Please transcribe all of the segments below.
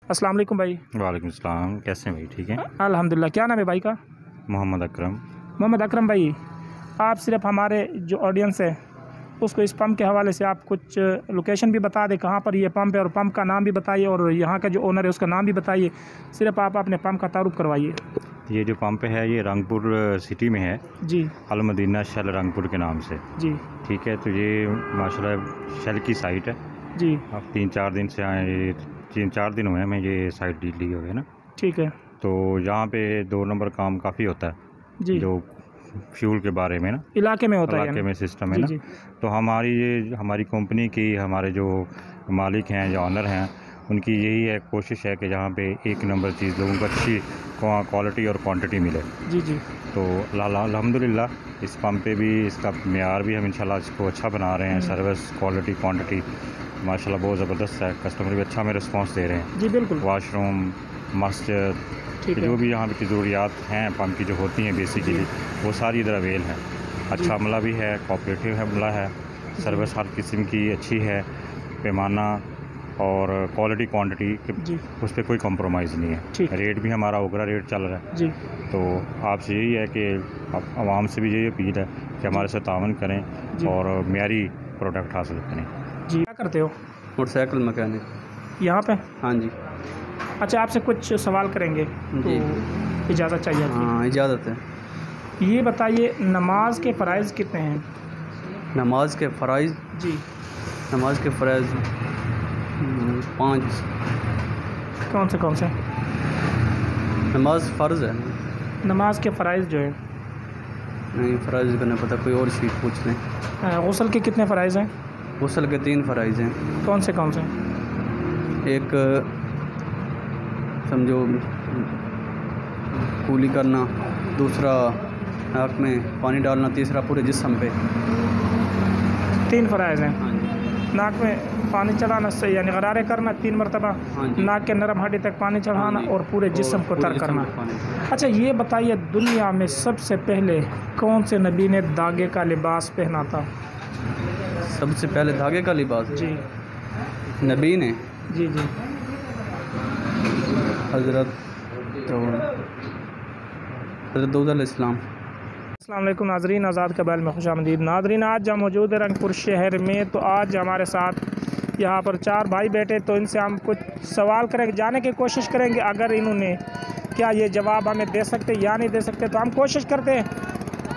अस्सलाम वालेकुम भाई। वालेकुम सलाम। कैसे हैं भाई? ठीक है। अल्हम्दुलिल्लाह। क्या नाम है भाई का? मोहम्मद अकरम। मोहम्मद अकरम भाई, आप सिर्फ हमारे जो ऑडियंस है उसको इस पंप के हवाले से आप कुछ लोकेशन भी बता दें, कहाँ पर ये पंप है, और पंप का नाम भी बताइए, और यहाँ का जो ओनर है उसका नाम भी बताइए। सिर्फ आप अपने पंप का तारुफ करवाइए। ये जो पंप है ये रंगपुर सिटी में है जी अल मदीना शेल रंगपुर के नाम से। जी ठीक है, तो ये माशाल्लाह शेल की साइट है। जी। अब 3-4 दिन से आए, 3-4 दिन हुए हैं मैं ये साइट डील ली हुई है ना। ठीक है। तो यहाँ पे 2 नंबर काम काफ़ी होता है जी, जो फ्यूल के बारे में ना, इलाके में होता है इलाके में सिस्टम है जी ना। जी तो हमारी कंपनी की हमारे जो मालिक हैं, जो ऑनर हैं, उनकी यही है, कोशिश है कि जहाँ पे 1 नंबर चीज़ लोगों को अच्छी क्वालिटी और क्वांटिटी मिले। जी जी तो अल्हम्दुलिल्लाह इस पंप पे भी इसका मेयार भी हम इंशाल्लाह इसको अच्छा बना रहे हैं। सर्विस क्वालिटी क्वांटिटी माशाल्लाह बहुत ज़बरदस्त है। कस्टमर भी अच्छा हमें रिस्पांस दे रहे हैं। जी बिल्कुल। वाशरूम, मस्जिद, ठीक है। जो भी यहाँ की ज़रूरियात हैं पंप की जो होती हैं बेसिकली, वो सारी इधर अवेल है। अच्छा अमला भी है, कोऑपरेटिव अमला है, सर्विस हर किस्म की अच्छी है, पैमाना और क्वालिटी क्वांटिटी जी उस पर कोई कॉम्प्रोमाइज़ नहीं है। ठीक। रेट भी हमारा ओगरा रेट चल रहा है। जी तो आपसे यही है कि आवाम से भी यही अपील है कि हमारे साथ तावन करें जी और मेयारी प्रोडक्ट हासिल करें। जी। क्या करते हो मोटरसाइकिल मैकेनिक। यहाँ पे? हाँ जी। अच्छा, आपसे कुछ सवाल करेंगे तो जी। इजाज़त चाहिए आपकी? हाँ, इजाज़त है। ये बताइए, नमाज के फ़राइज़ कितने हैं? नमाज के फ़राइज़ जी। नमाज के फ़राइज़ 5। कौन से? नमाज फ़र्ज़ है। नमाज के फ़राइज़ जो है, नहीं, फ़राइज़ का नहीं पता, कोई और चीज़ पूछ लें। गुस्ल के कितने फ़राइज़ हैं? गुस्ल के 3 फ़राइज़ हैं। कौन से? एक समझो कुली करना, दूसरा नाक में पानी डालना, तीसरा पूरे जिस्म पे। 3 फ़राइज़ हैं। हाँ जी। नाक में पानी चढ़ाना से यानी गरारे करना 3 मरतबा, हाँ जी। नाक के नरम हड्डी तक पानी चढ़ाना, हाँ जी। और पूरे जिस्म को पूरे तर जिस्म करना। पे पानी। अच्छा, ये बताइए, दुनिया में सबसे पहले कौन से नबी ने धागे का लिबास पहना था? सबसे पहले धागे का लिबास जी नबी ने जी जी। हज़रत दाऊद अलैहिस्सलाम। अस्सलाम वालेकुम नाज़रीन, आज़ाद कबाइल में खुशामदीद। नाज़रीन, आज हम मौजूद हैं रंगपुर शहर में। तो आज हमारे साथ यहाँ पर 4 भाई बैठे, तो इनसे हम कुछ सवाल करेंगे, जाने की कोशिश करेंगे। अगर इन्होंने क्या ये जवाब हमें दे सकते या नहीं दे सकते, तो हम कोशिश करते हैं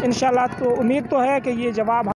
इंशाल्लाह। तो उम्मीद तो है कि ये जवाब